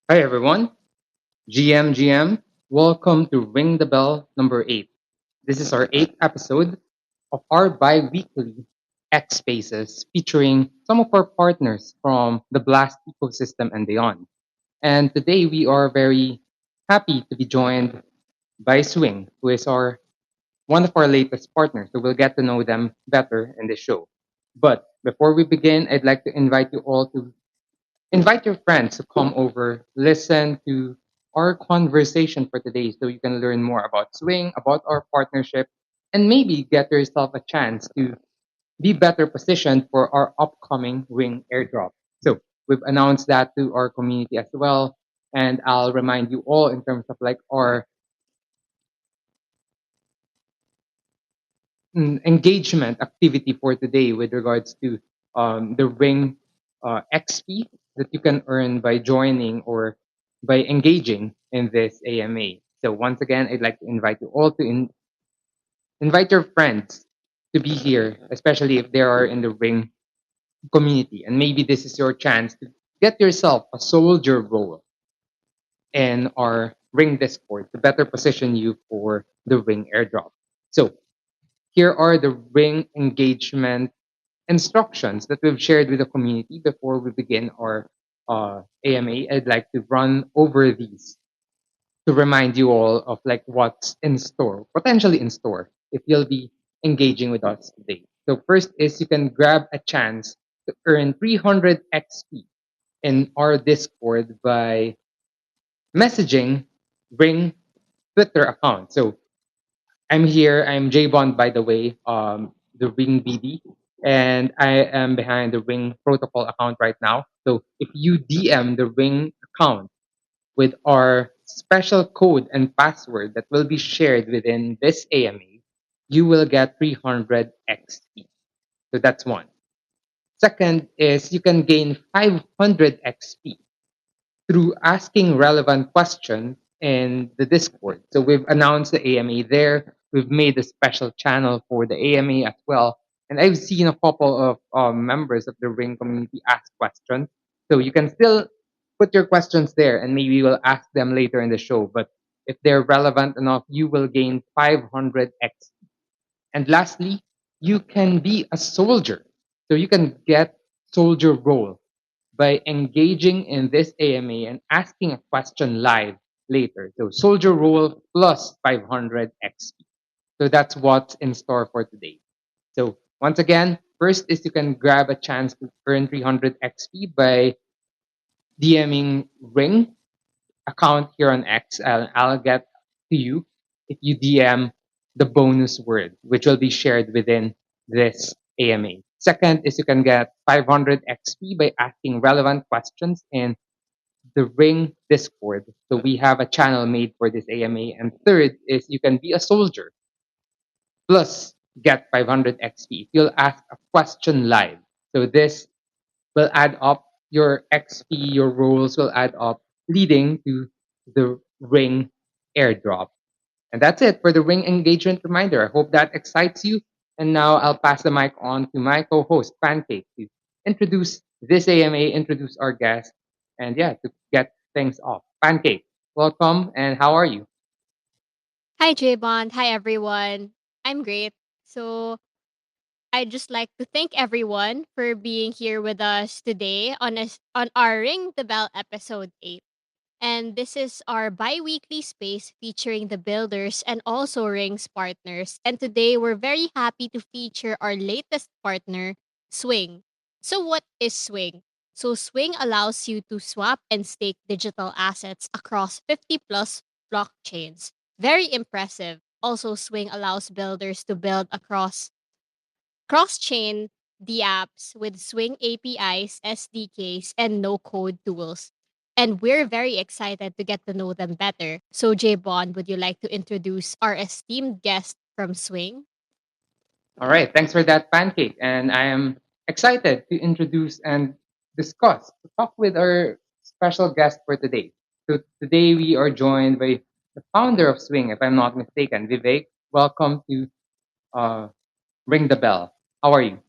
Hi everyone, GM. Welcome to Ring the Bell number 8. This is our 8th episode of our bi-weekly X Spaces featuring some of our partners from the Blast ecosystem and beyond. And today we are very happy to be joined by Swing, who is our one of our latest partners. So we'll get to know them better in this show. But before we begin, I'd like to invite you all to invite your friends to come over, listen to our conversation for today so you can learn more about Swing, about our partnership, and maybe get yourself a chance to be better positioned for our upcoming Ring airdrop. So we've announced that to our community as well. And I'll remind you all in terms of like our engagement activity for today with regards to the Ring XP that you can earn by joining or by engaging in this AMA. So once again, I'd like to invite you all to invite your friends to be here, especially if they are in the Ring community. And maybe this is your chance to get yourself a soldier role in our Ring Discord to better position you for the Ring airdrop. So here are the Ring engagement instructions that we've shared with the community before we begin our AMA. I'd like to run over these to remind you all of like what's in store, potentially in store, if you'll be engaging with us today. So first is you can grab a chance to earn 300 XP in our Discord by messaging Ring Twitter account. So I'm here. I'm J-Bond, by the way, the Ring BD, and I am behind the Ring Protocol account right now. So if you DM the Ring account with our special code and password that will be shared within this AMA, you will get 300 XP. So that's one. Second is you can gain 500 XP through asking relevant questions in the Discord. So we've announced the AMA there. We've made a special channel for the AMA as well. And I've seen a couple of members of the Ring community ask questions. So you can still put your questions there and maybe we'll ask them later in the show. But if they're relevant enough, you will gain 500 X. And lastly, you can be a soldier. So you can get soldier role by engaging in this AMA and asking a question live later. So soldier role plus 500 XP. So that's what's in store for today. So once again, first is you can grab a chance to earn 300 XP by DMing Ring account here on X. I'll get to you if you DM the bonus word, which will be shared within this AMA. Second is you can get 500 XP by asking relevant questions in the Ring Discord. So we have a channel made for this AMA. And third is you can be a soldier plus get 500 XP. You'll ask a question live. So this will add up your XP, your roles will add up, leading to the Ring airdrop. And that's it for the Ring engagement reminder. I hope that excites you. And now I'll pass the mic on to my co-host, Pancake, to introduce this AMA, introduce our guest, and yeah, to get things off. Pancake, welcome, and how are you? Hi, J Bond. Hi, everyone. I'm great. So, I'd just like to thank everyone for being here with us today on our Ring the Bell episode 8. And this is our bi weekly space featuring the builders and also Rings partners. And today we're very happy to feature our latest partner, Swing. So, what is Swing? So, Swing allows you to swap and stake digital assets across 50 plus blockchains. Very impressive. Also, Swing allows builders to build across cross chain the apps with Swing APIs, SDKs, and no code tools. And we're very excited to get to know them better. So, J Bond, would you like to introduce our esteemed guest from Swing? All right, thanks for that, Pancake. And I am excited to introduce and discuss, to talk with our special guest for today. So today we are joined by the founder of Swing, if I'm not mistaken, Vivek. Welcome to uh, Ring the Bell. How are you?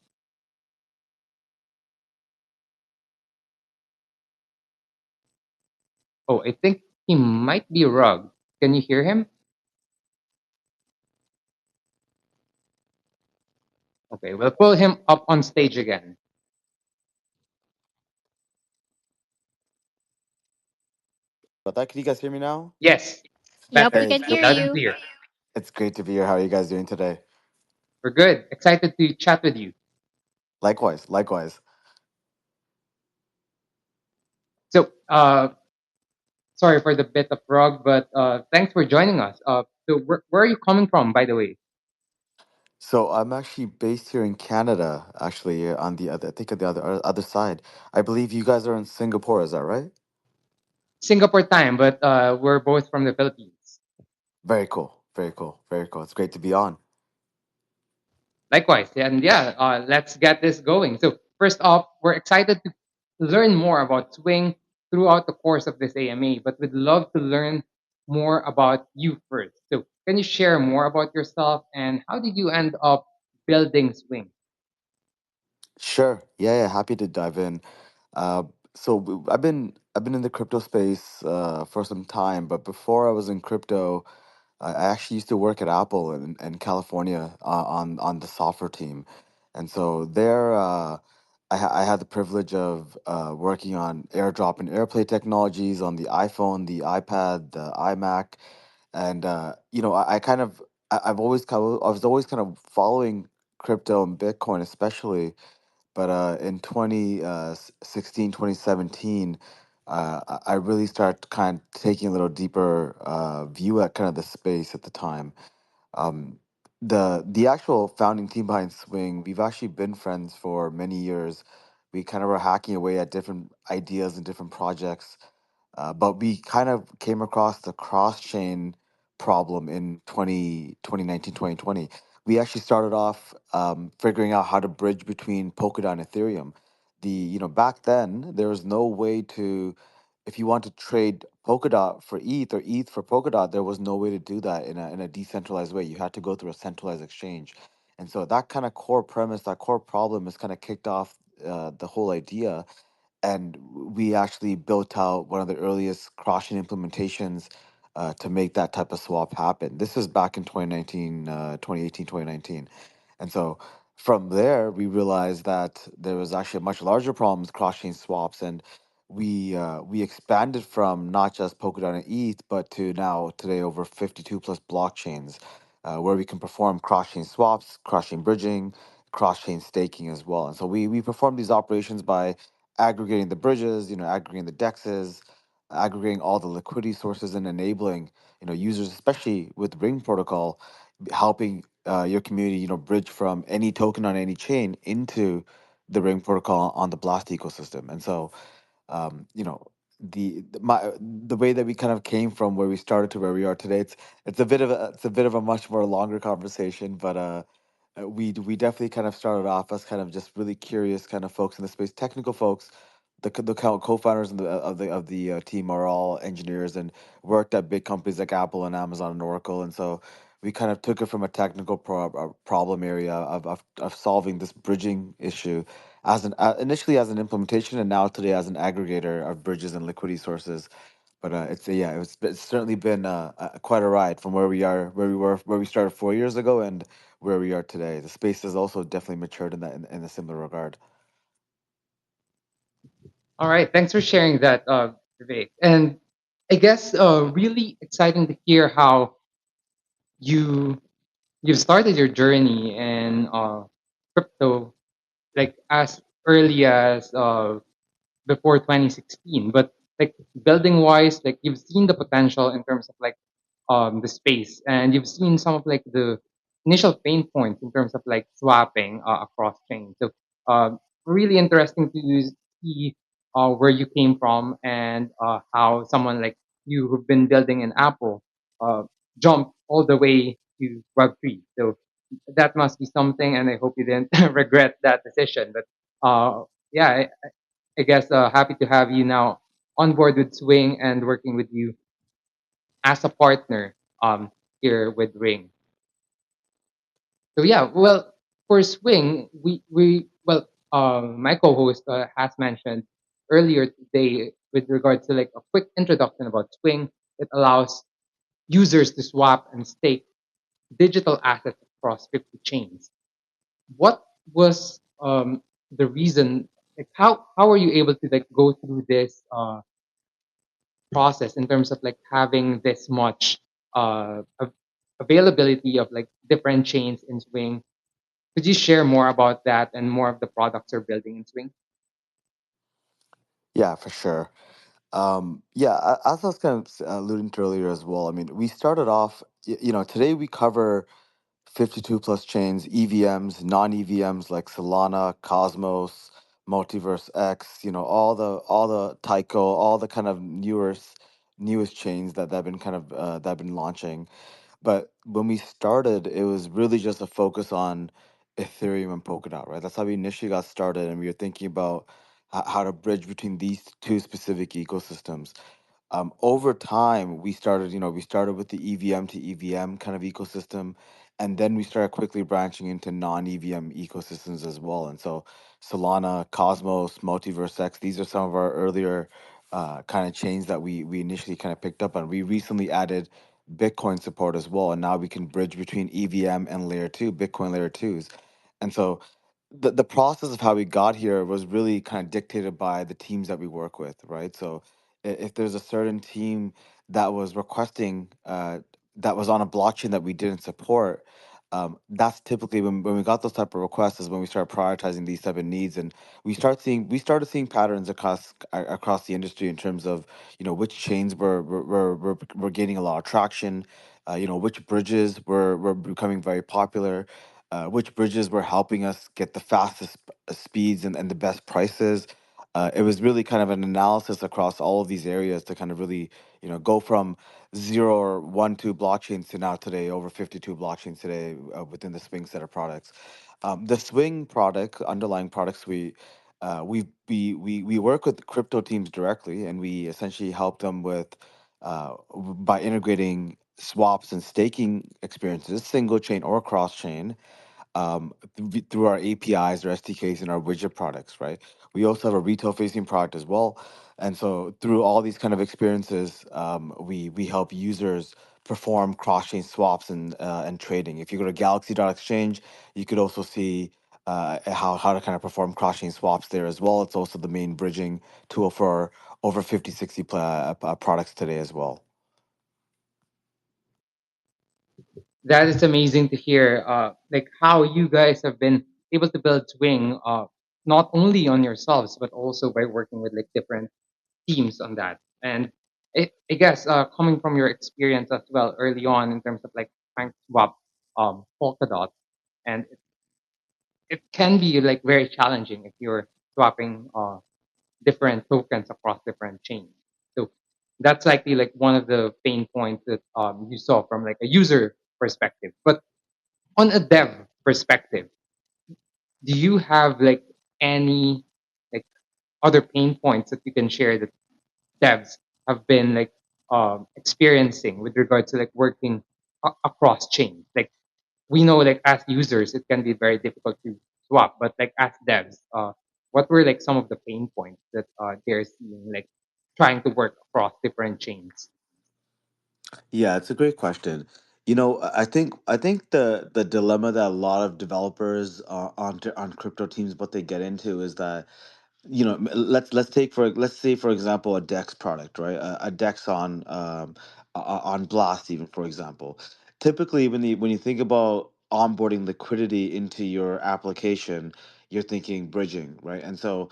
Oh, I think he might be rugged. Can you hear him? Okay, we'll pull him up on stage again. But that, can you guys hear me now? Yes, Yep, we better. Hey, can it's hear good. Loud and you. clear. It's great to be here. How are you guys doing today? We're good. Excited to chat with you. Likewise, likewise. So, sorry for the bit of rug, but thanks for joining us. So where are you coming from, by the way? So I'm actually based here in Canada, actually, on the other, I think on the other side. I believe you guys are in Singapore, is that right? Singapore time, but we're both from the Philippines. Very cool. Very cool. Very cool. It's great to be on. Likewise, and yeah, let's get this going. So first off, we're excited to learn more about swing throughout the course of this AMA, but we'd love to learn more about you first. So can you share more about yourself and how did you end up building swing? Sure. Yeah, yeah, happy to dive in. Uh, I've been in the crypto space for some time, but before I was in crypto, I actually used to work at Apple in California on the software team, and so there I had the privilege of working on AirDrop and AirPlay technologies on the iPhone, the iPad, the iMac, and I kind of I was always kind of following crypto and Bitcoin especially, but in 2016, 2017, I really started kind of taking a little deeper view at kind of the space at the time. Um, the actual founding team behind Swing, we've actually been friends for many years. We kind of were hacking away at different ideas and different projects, but we kind of came across the cross chain problem in 2019, 2020. We actually started off figuring out how to bridge between Polkadot and Ethereum. Back then, there was no way to, if you want to trade Polkadot for ETH or ETH for Polkadot, there was no way to do that in a decentralized way. You had to go through a centralized exchange. And so that kind of core premise, that core problem has kind of kicked off the whole idea, and we actually built out one of the earliest cross-chain implementations to make that type of swap happen. This is back in 2019, 2018, 2019. And so from there, we realized that there was actually a much larger problem with cross-chain swaps, and we expanded from not just Polkadot and ETH, but to now today over 52 plus blockchains, where we can perform cross-chain swaps, cross-chain bridging, cross-chain staking as well. And so we perform these operations by aggregating the bridges, aggregating the dexes, aggregating all the liquidity sources, and enabling users, especially with Ring protocol, helping your community bridge from any token on any chain into the Ring protocol on the Blast ecosystem. And so you know the way that we kind of came from where we started to where we are today, it's a bit of a much more longer conversation, but we definitely kind of started off as kind of just really curious kind of folks in the space, technical folks. The co-founders of the team are all engineers and worked at big companies like Apple and Amazon and Oracle, and so we kind of took it from a technical problem area of solving this bridging issue as initially as an implementation, and now today as an aggregator of bridges and liquidity sources. But it's certainly been quite a ride from where we started 4 years ago and where we are today. The space has also definitely matured in a similar regard. All right, thanks for sharing that, Vivek. And I guess really exciting to hear how you you've started your journey in crypto like as early as before 2016, but like building wise, like you've seen the potential in terms of like the space, and you've seen some of like the initial pain points in terms of like swapping across chains. So really interesting to see where you came from and how someone like you who've been building in Apple uh, jumped all the way to Web3. So that must be something, and I hope you didn't regret that decision. But yeah, I guess happy to have you now on board with Swing and working with you as a partner here with Ring. So yeah, well, for Swing, my co-host has mentioned earlier today. with regards to like a quick introduction about Swing. It allows users to swap and stake digital assets across 50 chains. What was the reason? Like how are you able to like go through this process in terms of like having this much availability of like different chains in Swing? Could you share more about that and more of the products you're building in Swing? Yeah, for sure. Yeah, as I was kind of alluding to earlier as well. I mean, we started off. Today we cover 52 plus chains, EVMs, non-EVMs like Solana, Cosmos, Multiverse X, all the Tyco, all the kind of newest chains that have been that have been launching. But when we started, it was really just a focus on Ethereum and Polkadot, right? That's how we initially got started, and we were thinking about how to bridge between these two specific ecosystems. Over time we started with the EVM to EVM kind of ecosystem, and then we started quickly branching into non-EVM ecosystems as well. And so Solana, Cosmos, Multiverse X, these are some of our earlier kind of chains that we initially kind of picked up on. We recently added Bitcoin support as well, and now we can bridge between EVM and layer 2 Bitcoin layer 2s. And so the process of how we got here was really kind of dictated by the teams that we work with, right? So if there's a certain team that was requesting that was on a blockchain that we didn't support, that's typically when we got those type of requests is when we start prioritizing these type of needs, and we started seeing patterns across the industry in terms of which chains were gaining a lot of traction, which bridges were becoming very popular, which bridges were helping us get the fastest speeds and the best prices. It was really kind of an analysis across all of these areas to kind of really, go from zero or one, two blockchains to now today over 52 blockchains today within the Swing set of products. The Swing product, underlying product suite, we work with crypto teams directly, and we essentially help them with by integrating swaps and staking experiences, single chain or cross chain, through our APIs, our SDKs, and our widget products, right? We also have a retail facing product as well. And so through all these kind of experiences, we help users perform cross chain swaps and trading. If you go to Galaxy.exchange, you could also see how to kind of perform cross chain swaps there as well. It's also the main bridging tool for over 50, 60 products today as well. That is amazing to hear. Like how you guys have been able to build Swing, not only on yourselves but also by working with like different teams on that. And I guess coming from your experience as well early on in terms of like trying to swap Polkadot, and it can be like very challenging if you're swapping different tokens across different chains. So that's likely like one of the pain points that you saw from like a user perspective. But on a dev perspective, do you have like any like other pain points that you can share that devs have been like experiencing with regard to like working across chains? Like we know like as users it can be very difficult to swap, but like as devs, what were like some of the pain points that they're seeing like trying to work across different chains? Yeah, it's a great question. I think the dilemma that a lot of developers on crypto teams, what they get into is that, let's say for example a Dex product, right? A Dex on Blast, even, for example. Typically when you think about onboarding liquidity into your application, you're thinking bridging, right? And so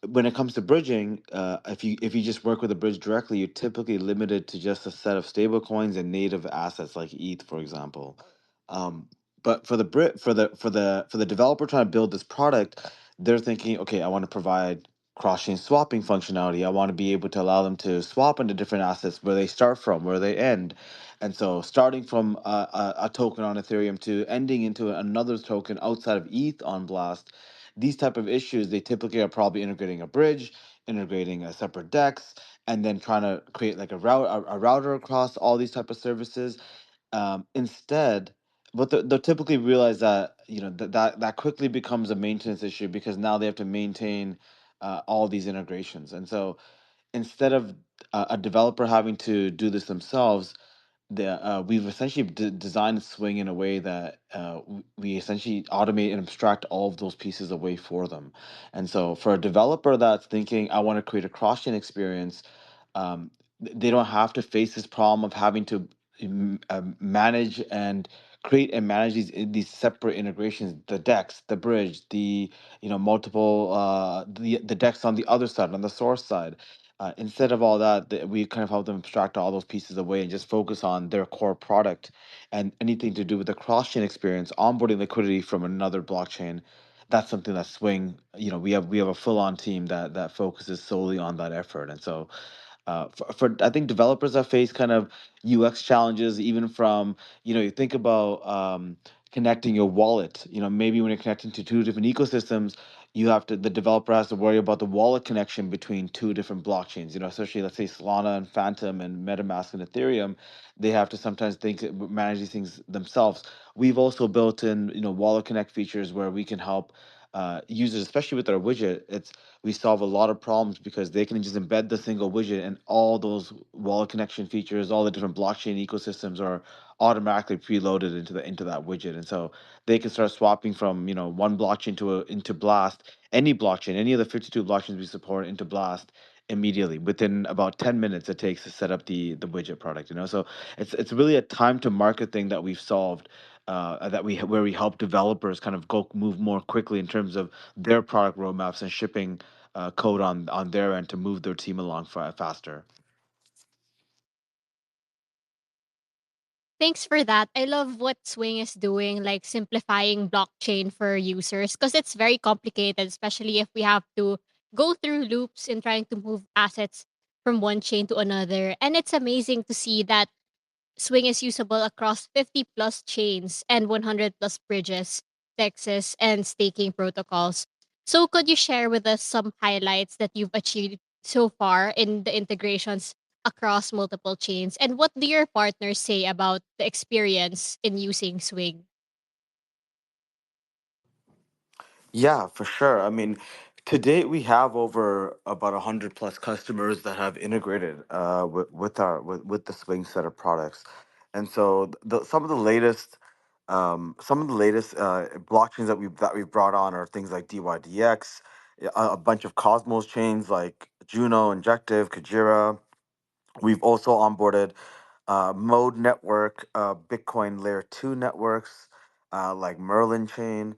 when it comes to bridging, if you just work with a bridge directly, you're typically limited to just a set of stable coins and native assets like ETH, for example. Um, but for the Brit for the developer trying to build this product, they're thinking, okay, I want to provide cross-chain swapping functionality. I want to be able to allow them to swap into different assets where they start from, where they end. And so starting from a token on Ethereum to ending into another token outside of ETH on Blast, these type of issues, they typically are probably integrating a bridge, integrating a separate DEX, and then trying to create like a router across all these type of services. Instead, but they'll typically realize that that quickly becomes a maintenance issue because now they have to maintain all these integrations. And so instead of a developer having to do this themselves, we've essentially designed Swing in a way that we essentially automate and abstract all of those pieces away for them. And so, for a developer that's thinking, I want to create a cross-chain experience, they don't have to face this problem of having to manage and create and manage these separate integrations, the DEX, the bridge, the multiple the DEX on the other side, on the source side. Instead of all that, we kind of help them abstract all those pieces away and just focus on their core product, and anything to do with the cross-chain experience, onboarding liquidity from another blockchain. That's something that Swing, we have a full-on team that focuses solely on that effort. And so, for I think developers have faced kind of UX challenges, even from, you think about connecting your wallet. Maybe when you're connecting to two different ecosystems, the developer has to worry about the wallet connection between two different blockchains. Especially, let's say, Solana and Phantom and MetaMask and Ethereum, they have to sometimes manage these things themselves. We've also built in, wallet connect features where we can help users, especially with our widget. We solve a lot of problems because they can just embed the single widget, and all those wallet connection features, all the different blockchain ecosystems are automatically preloaded into that widget. And so they can start swapping from, one blockchain into Blast, any blockchain, any of the 52 blockchains we support, into Blast immediately within about 10 minutes it takes to set up the widget product. So it's really a time to market thing that we've solved, where we help developers kind of go move more quickly in terms of their product roadmaps and shipping code on their end to move their team along faster. Thanks for that. I love what Swing is doing, like simplifying blockchain for users, because it's very complicated, especially if we have to go through loops in trying to move assets from one chain to another. And it's amazing to see that Swing is usable across 50 plus chains and 100 plus bridges, DEXs, and staking protocols. So, could you share with us some highlights that you've achieved so far in the integrations across multiple chains? And what do your partners say about the experience in using Swing? Yeah, for sure. I mean, to date, we have over about 100 plus customers that have integrated with the Swing set of products. And so some of the latest blockchains that we've brought on are things like DYDX, a bunch of Cosmos chains like Juno, Injective, Kajira. We've also onboarded Mode Network, Bitcoin Layer 2 networks like Merlin Chain.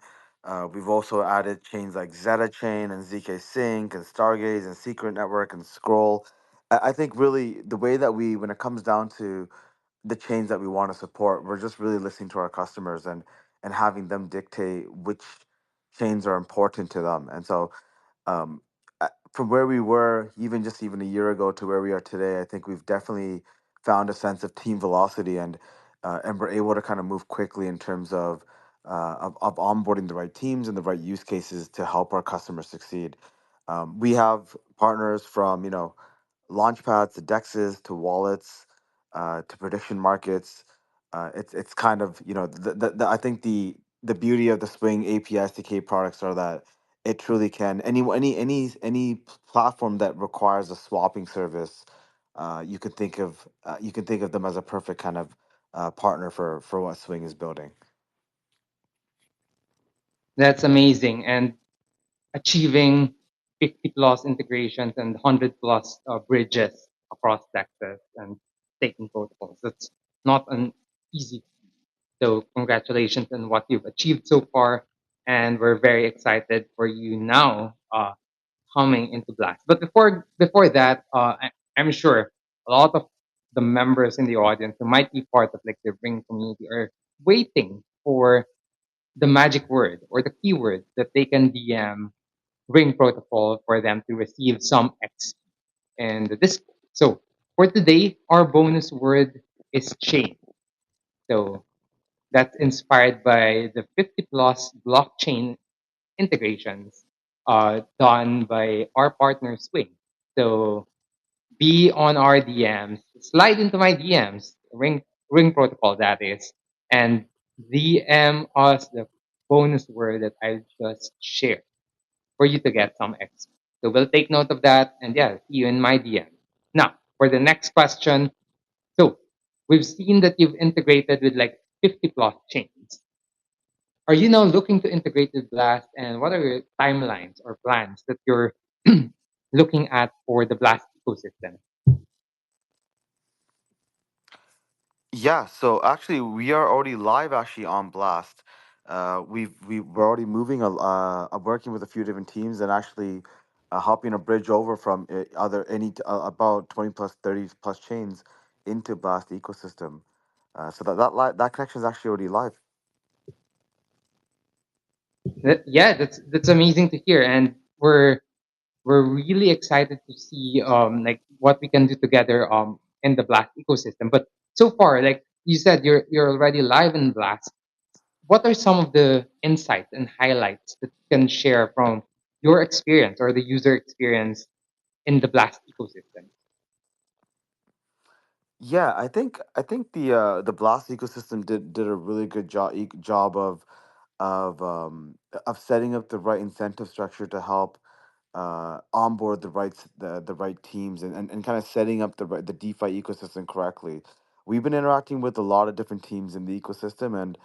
We've also added chains like Zeta Chain and ZK Sync and Stargaze and Secret Network and Scroll. I think really the way that when it comes down to the chains that we want to support, we're just really listening to our customers and having them dictate which chains are important to them. And so, from where we were even a year ago to where we are today, I think we've definitely found a sense of team velocity, and we're able to kind of move quickly in terms of onboarding the right teams and the right use cases to help our customers succeed. We have partners from, launchpads to dexes to wallets, to prediction markets. It's kind of, I think the beauty of the Swing API SDK products are that it truly can, any platform that requires a swapping service. You can think of them as a perfect kind of partner for what Swing is building. That's amazing. And achieving 50 plus integrations and 100 plus bridges across Texas and staking protocols. That's not an easy. So congratulations on what you've achieved so far. And we're very excited for you now coming into Blast. But before that, I'm sure a lot of the members in the audience who might be part of like the Ring community are waiting for the magic word or the keyword that they can DM Ring protocol for them to receive some XP in the Discord. So for today, our bonus word is chain. So that's inspired by the 50 plus blockchain integrations done by our partner Swing. So be on our DMs, slide into my DMs, Ring protocol that is, and DM us the bonus word that I just shared for you to get some XP. So we'll take note of that, and yeah, see you in my DM. Now, for the next question. So we've seen that you've integrated with like 50 plus chains. Are you now looking to integrate with Blast, and what are your timelines or plans that you're looking at for the Blast ecosystem? Yeah, so actually we are already live actually on Blast. We're already moving working with a few different teams and actually helping a bridge over from other any about 20 plus 30 plus chains into Blast ecosystem. So that connection is actually already live. Yeah, that's amazing to hear, and we're really excited to see like what we can do together in the Blast ecosystem. But so far, like you said, you're already live in Blast. What are some of the insights and highlights that you can share from your experience or the user experience in the Blast ecosystem? Yeah, I think the Blast ecosystem did a really good job of of setting up the right incentive structure to help onboard the right teams and kind of setting up the DeFi ecosystem correctly. We've been interacting with a lot of different teams in the ecosystem, and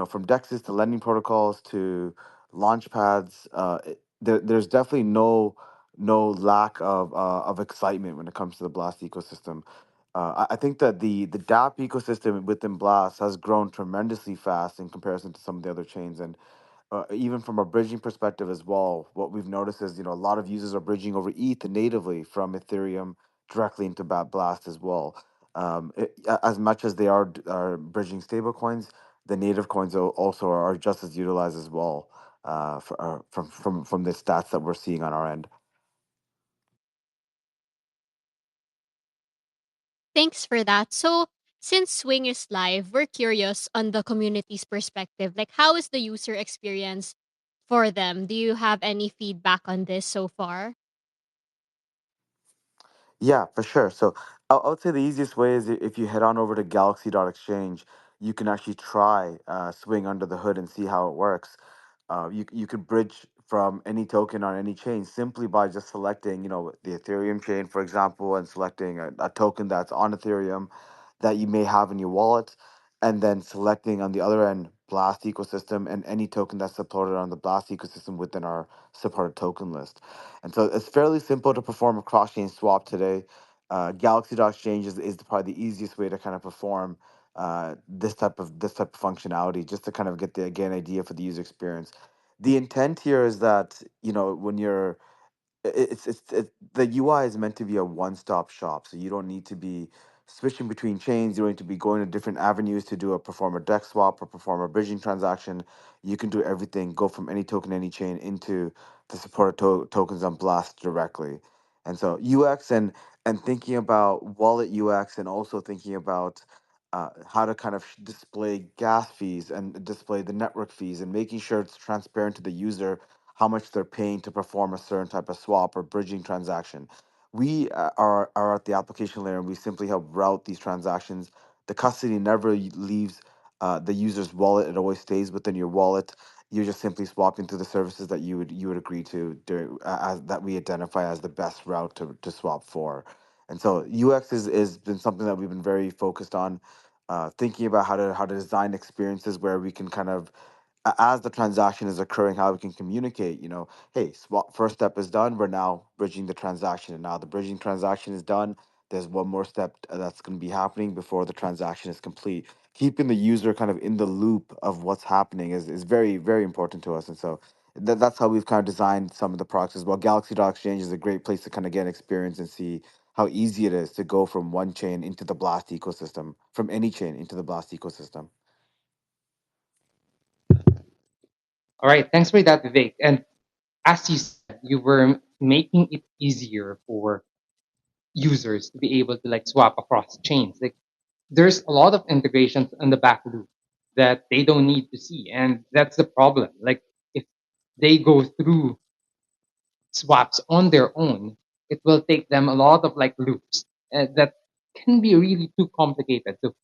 from Dexes to lending protocols to launch pads, there's definitely no lack of excitement when it comes to the Blast ecosystem. I think that the DApp ecosystem within Blast has grown tremendously fast in comparison to some of the other chains, and even from a bridging perspective as well, what we've noticed is a lot of users are bridging over ETH natively from Ethereum directly into Blast as well. As much as they are bridging stablecoins, the native coins also are just as utilized as well. From the stats that we're seeing on our end. Thanks for that. So, since Swing is live, we're curious on the community's perspective. Like, how is the user experience for them? Do you have any feedback on this so far? Yeah, for sure. So I would say the easiest way is if you head on over to Galaxy.exchange, you can actually try Swing under the hood and see how it works. You could bridge from any token on any chain simply by just selecting, the Ethereum chain, for example, and selecting a token that's on Ethereum that you may have in your wallet, and then selecting on the other end Blast ecosystem and any token that's supported on the Blast ecosystem within our supported token list. And so it's fairly simple to perform a cross-chain swap today. Galaxy.exchange is probably the easiest way to kind of perform this type of functionality, just to kind of get the again idea for the user experience. The intent here is that when you're the UI is meant to be a one-stop shop, so you don't need to be switching between chains. You don't need to be going to different avenues to do a perform a dex swap or perform a bridging transaction. You can do everything, go from any token, any chain into the supported tokens on Blast directly. And so UX and thinking about wallet UX and also thinking about how to kind of display gas fees and display the network fees and making sure it's transparent to the user how much they're paying to perform a certain type of swap or bridging transaction. We are at the application layer and we simply help route these transactions. The custody never leaves the user's wallet; it always stays within your wallet. You're just simply swapping to the services that you would agree to as that we identify as the best route to swap for. And so UX is been something that we've been very focused on, thinking about how to design experiences where we can kind of as the transaction is occurring, how we can communicate, hey, swap first step is done. We're now bridging the transaction. And now the bridging transaction is done. There's one more step that's going to be happening before the transaction is complete. Keeping the user kind of in the loop of what's happening is very, very important to us. And so that's how we've kind of designed some of the products as well. Galaxy.exchange is a great place to kind of get experience and see how easy it is to go from one chain into the Blast ecosystem, from any chain into the Blast ecosystem. All right, thanks for that, Vivek. And as you said, you were making it easier for users to be able to like swap across chains. Like there's a lot of integrations on the back loop that they don't need to see, and that's the problem. Like if they go through swaps on their own, it will take them a lot of like loops that can be really too complicated. So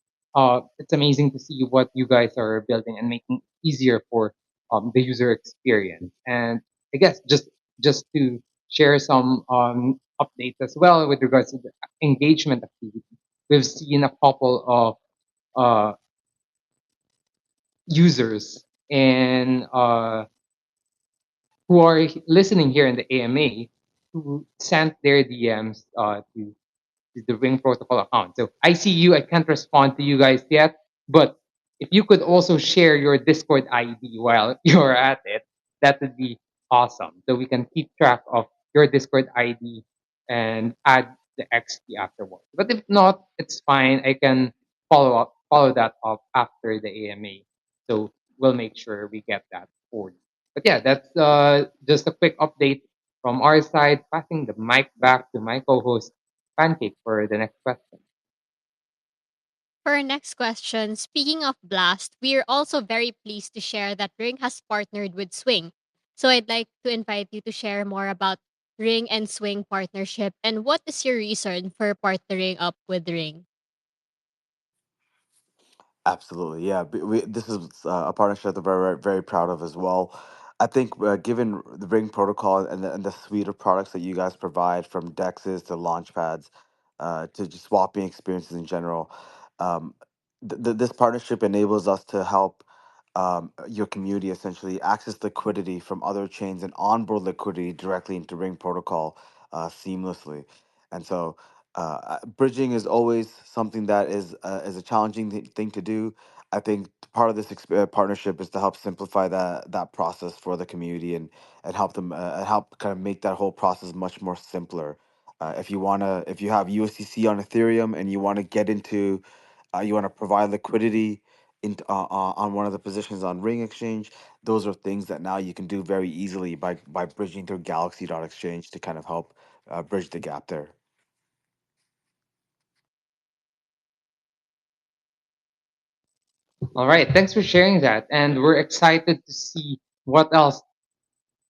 it's amazing to see what you guys are building and making easier for the user experience. And I guess just to share some updates as well with regards to the engagement activity. We've seen a couple of users in who are listening here in the AMA who sent their DMs to the Ring Protocol account. So I see you. I can't respond to you guys yet, but if you could also share your Discord ID while you're at it, that would be awesome. So we can keep track of your Discord ID and add the XP afterwards. But if not, it's fine. I can follow that up after the AMA. So we'll make sure we get that for you. But yeah, that's just a quick update from our side. Passing the mic back to my co-host Pancake for the next question. For our next question, speaking of Blast, we are also very pleased to share that Ring has partnered with Swing. So I'd like to invite you to share more about Ring and Swing partnership and what is your reason for partnering up with Ring? Absolutely, yeah. This is a partnership that we're very, very proud of as well. I think, given the Ring protocol and the suite of products that you guys provide, from Dexes to Launchpads, to just swapping experiences in general, um, this partnership enables us to help your community essentially access liquidity from other chains and onboard liquidity directly into Ring protocol seamlessly. And so, bridging is always something that is a challenging thing to do. I think part of this partnership is to help simplify that process for the community and help them help kind of make that whole process much more simpler. If you have USDC on Ethereum and you want to get into, you want to provide liquidity on one of the positions on Ring Exchange, those are things that now you can do very easily by bridging through Galaxy Exchange to kind of help bridge the gap there. All right, thanks for sharing that. And we're excited to see what else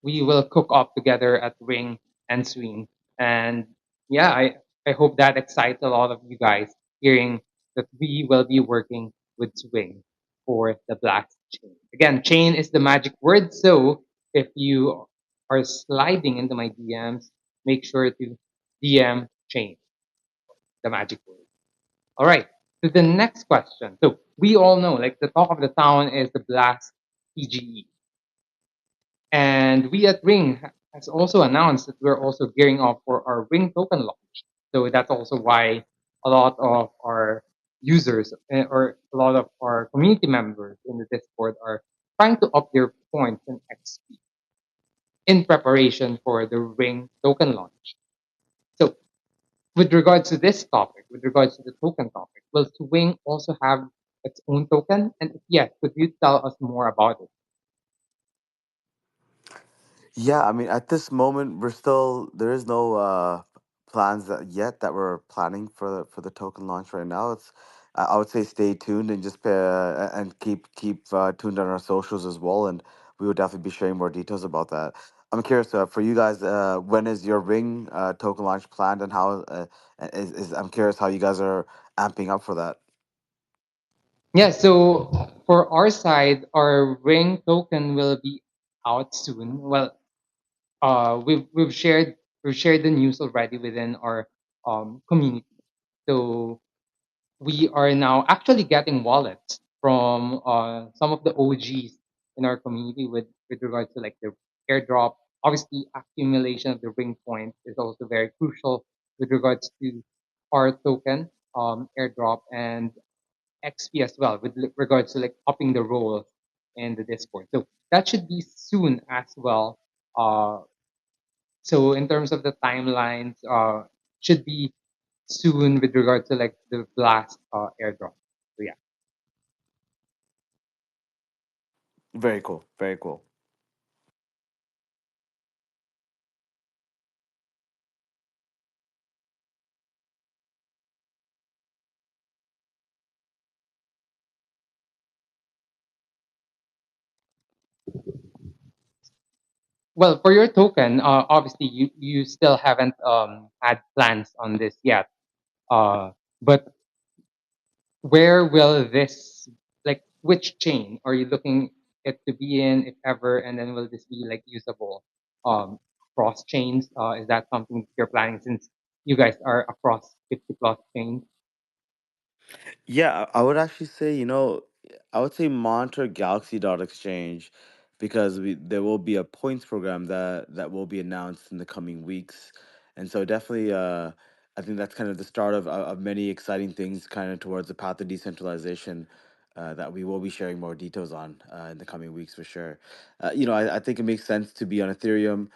we will cook up together at Ring and Swing. And yeah, I hope that excites a lot of you guys hearing that we will be working with Swing for the Black Chain. Again, chain is the magic word. So if you are sliding into my DMs, make sure to DM chain, the magic word. All right. To the next question. So we all know, like the talk of the town is the Blast PGE, and we at Ring has also announced that we're also gearing up for our Ring token launch. So that's also why a lot of our users or a lot of our community members in the Discord are trying to up their points and XP in preparation for the Ring token launch. So with regards to this topic, with regards to the token topic, will Swing also have its own token? And if yes, could you tell us more about it? Yeah, I mean, at this moment, there is no plans that yet that we're planning for the token launch right now. I would say stay tuned and just and keep tuned on our socials as well, and we will definitely be sharing more details about that. I'm curious, for you guys, when is your Ring token launch planned, and how is I'm curious how you guys are amping up for that. Yeah, so for our side, our Ring token will be out soon. Well, we've shared the news already within our community. So we are now actually getting wallets from some of the OGs in our community with regards to like the airdrop. Obviously, accumulation of the Ring points is also very crucial with regards to our token airdrop and XP as well with regards to like upping the role in the Discord. So that should be soon as well. So in terms of the timelines, should be soon with regards to like the blast airdrop. So yeah. Very cool. Very cool. Well, for your token, obviously you still haven't had plans on this yet. But where will this like which chain are you looking it to be in, if ever, and then will this be like usable? Um, cross chains? Is that something that you're planning since you guys are across 50 plus chains? Yeah, I would actually say, I would say monitor Galaxy.exchange because there will be a points program that will be announced in the coming weeks. And so definitely I think that's kind of the start of many exciting things kind of towards the path of decentralization that we will be sharing more details on in the coming weeks for sure. I think it makes sense to be on Ethereum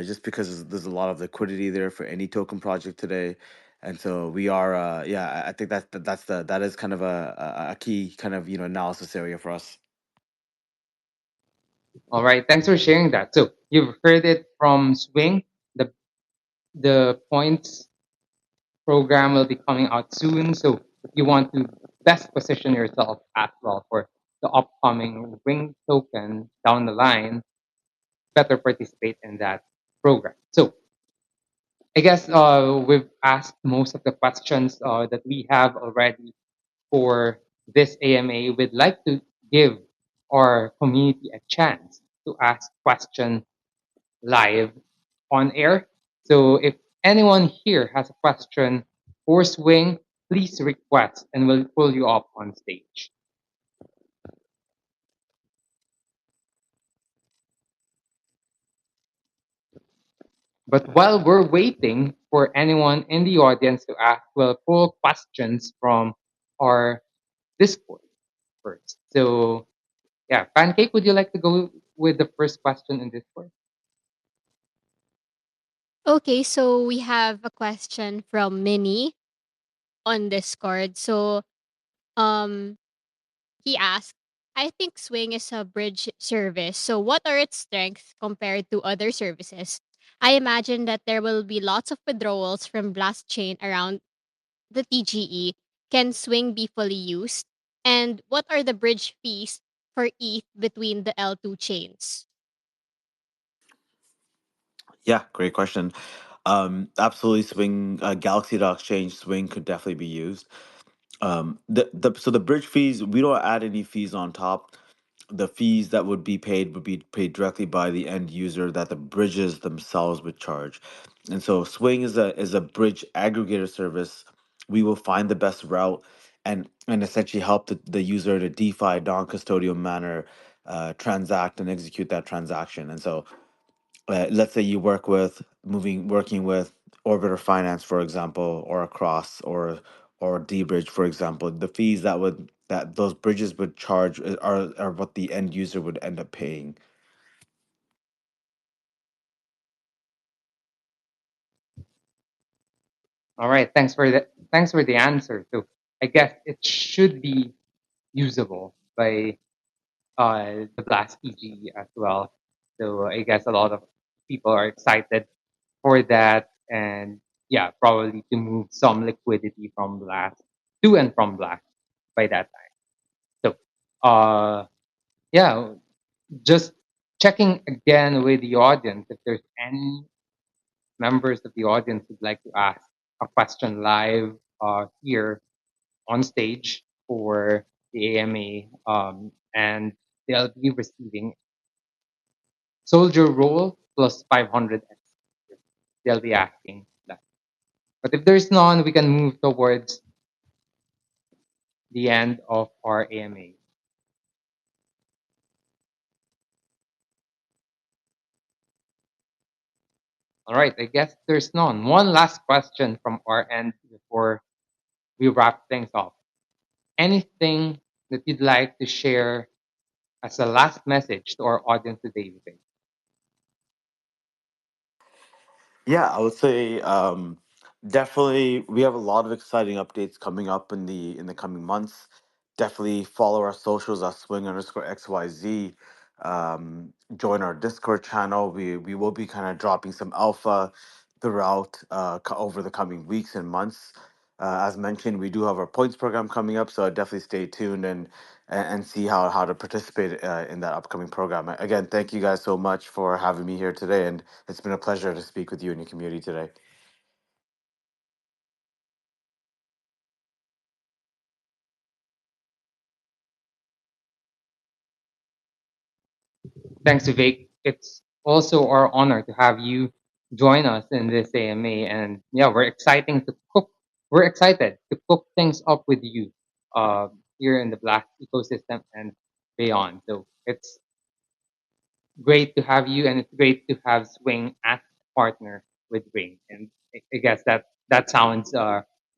just because there's a lot of liquidity there for any token project today, and so we are yeah, I think that is kind of a key kind of analysis area for us. All right, thanks for sharing that. So you've heard it from Swing. The the points program will be coming out soon. So if you want to best position yourself as well for the upcoming Ring token down the line, better participate in that program. So I guess we've asked most of the questions that we have already for this AMA. We'd like to give our community a chance to ask questions live on air. So if anyone here has a question for Swing, please request and we'll pull you up on stage. But while we're waiting for anyone in the audience to ask, we'll pull questions from our Discord first. So yeah, Pancake, would you like to go with the first question in Discord? Okay, so we have a question from Minnie on Discord. So um he asked, I think Swing is a bridge service. So what are its strengths compared to other services? I imagine that there will be lots of withdrawals from Blast Chain around the TGE. Can Swing be fully used? And what are the bridge fees for ETH between the L2 chains? Yeah, great question. Absolutely, Swing Galaxy.exchange Swing could definitely be used. The bridge fees, we don't add any fees on top. The fees that would be paid directly by the end user that the bridges themselves would charge. And so Swing is a bridge aggregator service. We will find the best route and essentially help the user to DeFi non-custodial manner transact and execute that transaction. And so let's say you working with Orbiter Finance, for example, or Across or dBridge, for example, the fees that those bridges would charge are what the end user would end up paying. All right, thanks for the answer. So I guess it should be usable by the Blast PG as well. So I guess a lot of people are excited for that, and yeah, probably to move some liquidity from Blast to and from Blast by that time. So yeah, just checking again with the audience if there's any members of the audience who'd like to ask a question live here on stage for the AMA, and they'll be receiving soldier role plus 500 X. They'll be asking that. But if there's none, we can move towards the end of our AMA. All right, I guess there's none. One last question from our end before we wrap things up. Anything that you'd like to share as a last message to our audience today, Vivek? Yeah, I would say definitely we have a lot of exciting updates coming up in the coming months. Definitely follow our socials at swing_xyz. Join our Discord channel. We will be kind of dropping some alpha throughout over the coming weeks and months. As mentioned, we do have our points program coming up, so definitely stay tuned and see how to participate in that upcoming program. Again, thank you guys so much for having me here today, and it's been a pleasure to speak with you and your community today. Thanks, Vivek. It's also our honor to have you join us in this AMA. And yeah, we're excited to cook things up with you uh, here in the Black ecosystem and beyond. So it's great to have you, and it's great to have Swing as partner with Ring. And I guess that sounds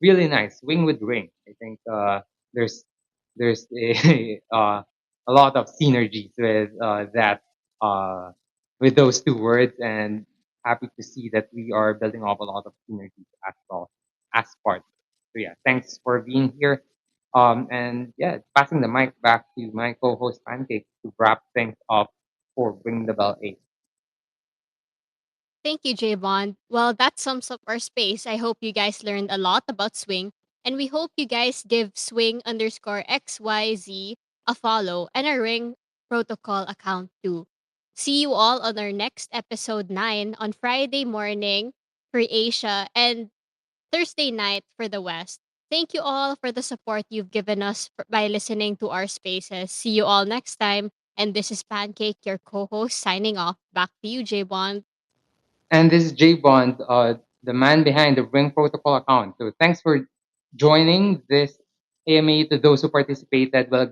really nice. Swing with Ring. I think there's a lot of synergies with that uh, with those two words, and happy to see that we are building up a lot of synergies as well as partners. So yeah, thanks for being here. And yeah, passing the mic back to my co-host Pancake to wrap things up for Ring the Bell 8. Thank you, J Bond. Well, that sums up our space. I hope you guys learned a lot about Swing, and we hope you guys give Swing underscore XYZ a follow and a Ring Protocol account too. See you all on our next episode 9 on Friday morning for Asia and Thursday night for the West. Thank you all for the support you've given us by listening to our spaces. See you all next time. And this is Pancake, your co host, signing off. Back to you, J Bond. And this is Jay Bond, the man behind the Ring Protocol account. So thanks for joining this AMA. To those who participated, will